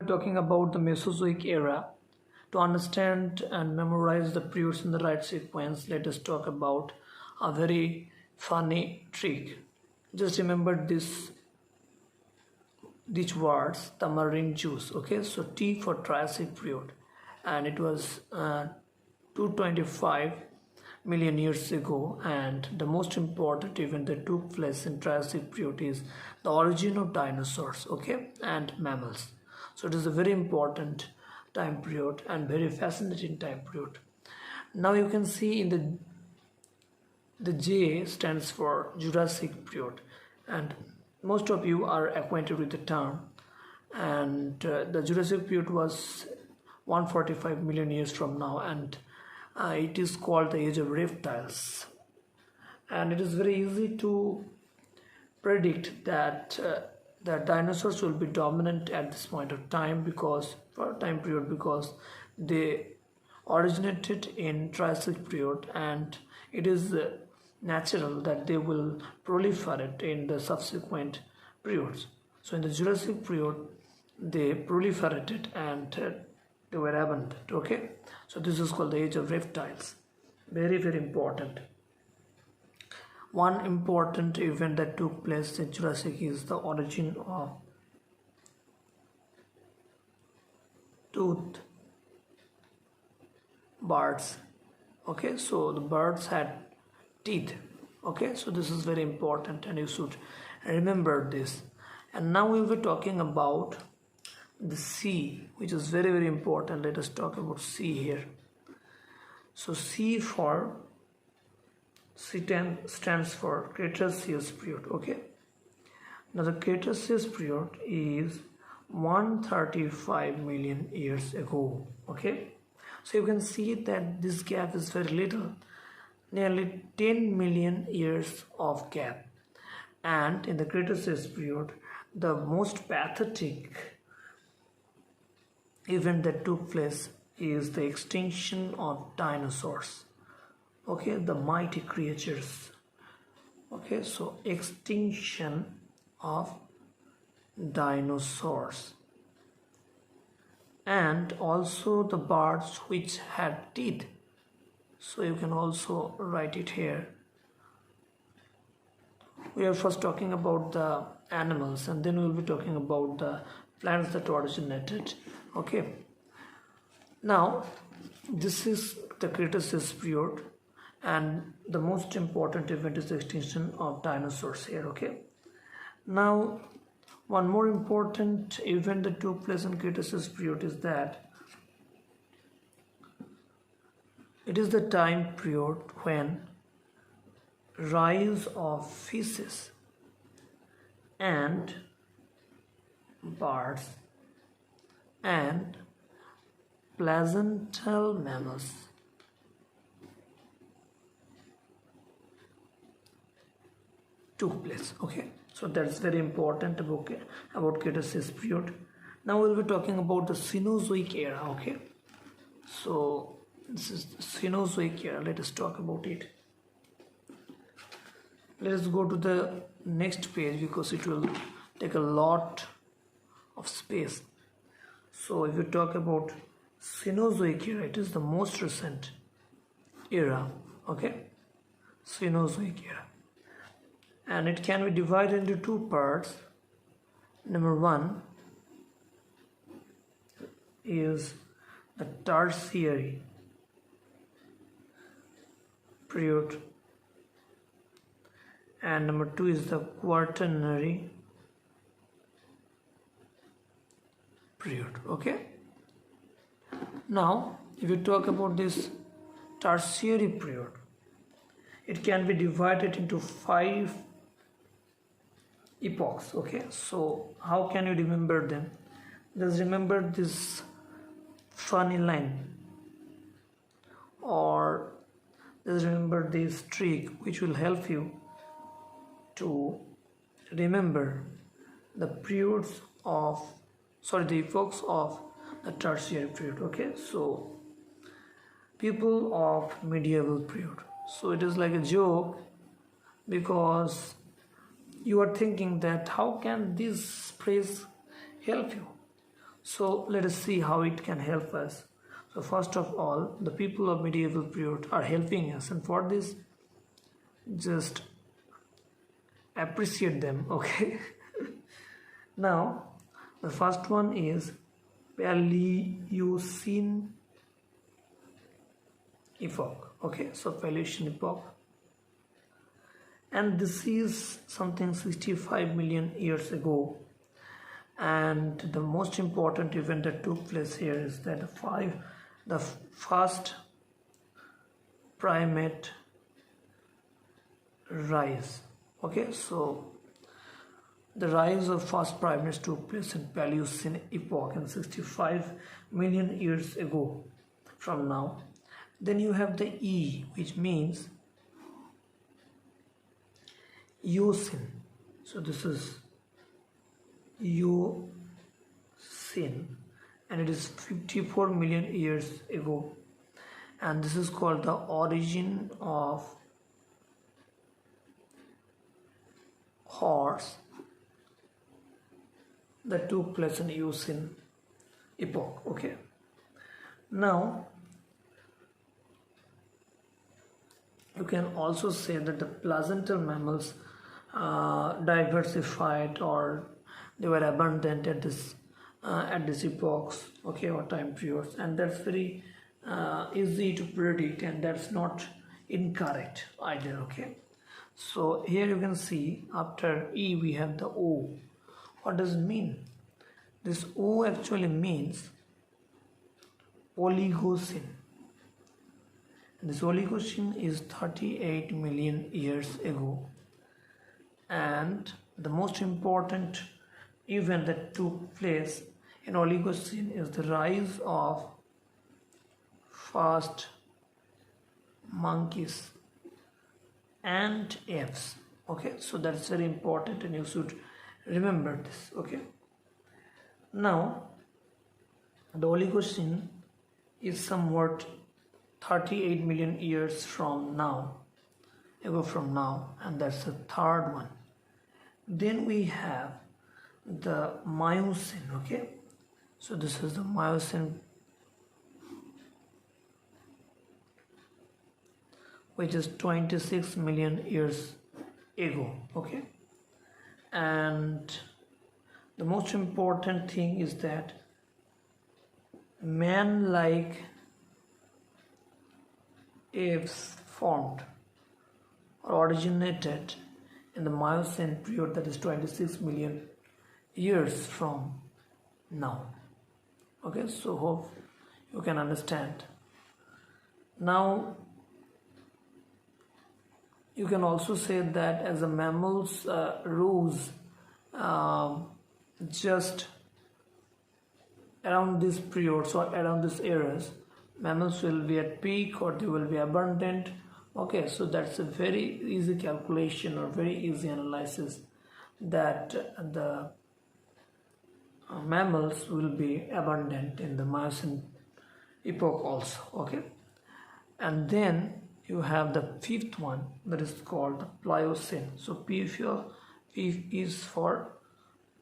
Talking about the Mesozoic era. To understand and memorize the periods in the right sequence, let us talk about a very funny trick. Just remember these words, tamarind juice. Okay, so T for Triassic period, and it was 225 million years ago. And the most important event that took place in Triassic period is the origin of dinosaurs, okay, and mammals. So it is a very important time period and very fascinating time period. Now you can see in the J stands for Jurassic period, and most of you are acquainted with the term. And the Jurassic period was 145 million years from now, and it is called the age of reptiles. And it is very easy to predict that the dinosaurs will be dominant at this point of time because they originated in Triassic period, and it is natural that they will proliferate in the subsequent periods. So in the Jurassic period they proliferated and they were abundant. Okay, so this is called the age of reptiles. Very important. One important event that took place in Jurassic is the origin of toothed birds. Okay, so the birds had teeth. Okay, so this is very important and you should remember this. And now we will be talking about the C, which is very important. Let us talk about C here. So C stands for Cretaceous period. Okay, now the Cretaceous period is 135 million years ago. Okay, so you can see that this gap is very little, nearly 10 million years of gap. And in the Cretaceous period, the most pathetic event that took place is the extinction of dinosaurs. Okay, the mighty creatures. Okay, so extinction of dinosaurs, and also the birds which had teeth. So you can also write it here. We are first talking about the animals, and then we will be talking about the plants that originated. Okay, now this is the Cretaceous period, and the most important event is the extinction of dinosaurs here. Okay, now one more important event that took place in Cretaceous period is that it is the time period when rise of fishes and birds and placental mammals took place. Okay, so that's very important about Cretaceous period. Now we'll be talking about the Cenozoic era. Okay, so this is the Cenozoic era. Let us talk about it. Let us go to the next page because it will take a lot of space. So if you talk about Cenozoic era, it is the most recent era. Okay, Cenozoic era, and it can be divided into two parts. Number one is the Tertiary period, and number two is the Quaternary period. Okay, now if you talk about this Tertiary period, it can be divided into 5 epochs. Okay, so how can you remember them? Just remember this funny line, or just remember this trick which will help you to remember the periods of the epochs of the Tertiary period. Okay, so people of medieval period. So it is like a joke because you are thinking that how can this phrase help you? So let us see how it can help us. So first of all, the people of medieval period are helping us, and for this, just appreciate them, okay? Now, the first one is Pliocene epoch, okay? So Pliocene epoch, and this is something 65 million years ago. And the most important event that took place here is that the first primate rise. Okay, so the rise of first primates took place in Pliocene epoch in 65 million years ago from now. Then you have the E, which means Eocene. So this is Eocene, and it is 54 million years ago, and this is called the origin of horse that took place in Eocene epoch. Okay, now you can also say that the placental mammals diversified, or they were abundant at this epochs, okay, or time periods, and that's very easy to predict, and that's not incorrect either. Okay, so here you can see after E we have the O. What does it mean? This O actually means Oligocene. This Oligocene is 38 million years ago, and the most important event that took place in Oligocene is the rise of first monkeys and apes. Okay, so that's very important, and you should remember this. Okay, now the Oligocene is somewhat 38 million years from now, and that's the third one. Then we have the Miocene. Okay, so this is the Miocene, which is 26 million years ago. Okay, and the most important thing is that man-like apes formed or originated in the Miocene period, that is 26 million years from now. Okay, so hope you can understand. Now you can also say that as the mammals rose just around this period, so around this eras, mammals will be at peak, or they will be abundant. Okay, so that's a very easy calculation or very easy analysis, that the mammals will be abundant in the Miocene epoch also. Okay, and then you have the fifth one, that is called the Pliocene. So P is for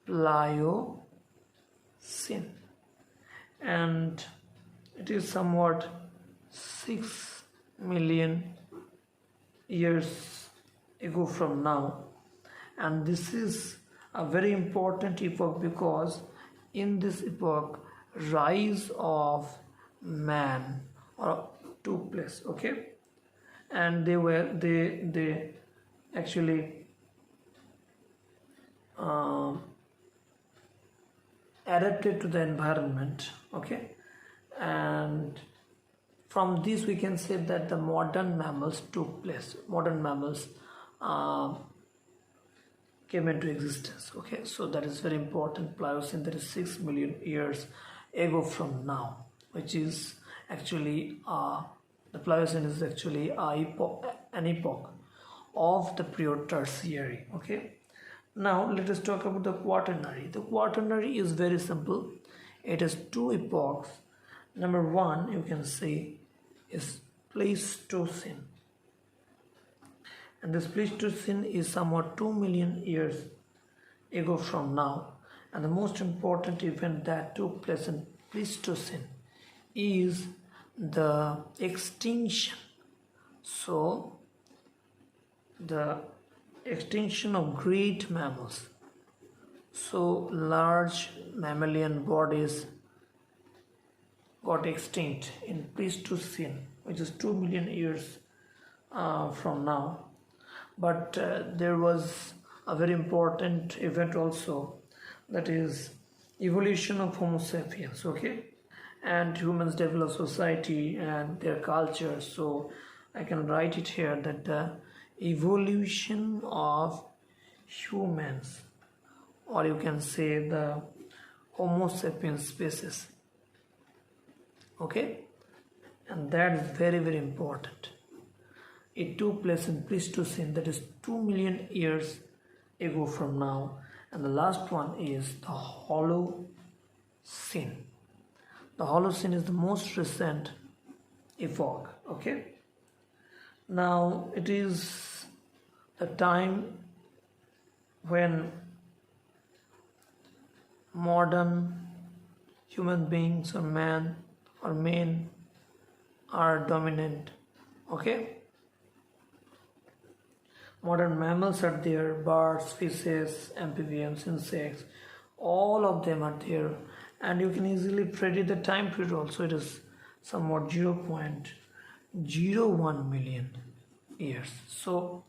Pliocene, and it is somewhat 6 million years ago from now, and this is a very important epoch because in this epoch rise of man took place. Okay, and they actually adapted to the environment. Okay, and from this we can say that the modern mammals took place. Modern mammals came into existence. Okay, so that is very important. Pliocene, that is 6 million years ago from now, which is actually the Pliocene is actually an epoch of the period Tertiary. Okay, now let us talk about the Quaternary. The Quaternary is very simple. It has two epochs. Number one, you can say, is Pleistocene, and this Pleistocene is somewhat 2 million years ago from now, And the most important event that took place in Pleistocene is the extinction. So, the extinction of great mammals. So, large mammalian bodies got extinct in Pleistocene, which is 2 million years from now. But there was a very important event also, that is evolution of Homo sapiens, okay? And humans develop society and their culture. So I can write it here that the evolution of humans, or you can say the Homo sapiens species, okay? And that is very, very important. It took place in Pleistocene, that is 2 million years ago from now. And the last one is the Holocene. The Holocene is the most recent epoch, okay? Now it is the time when modern human beings or men are dominant, okay? Modern mammals are there, birds, fishes, amphibians, insects, all of them are there, and you can easily predict the time period also. It is somewhat 0.01 million years. So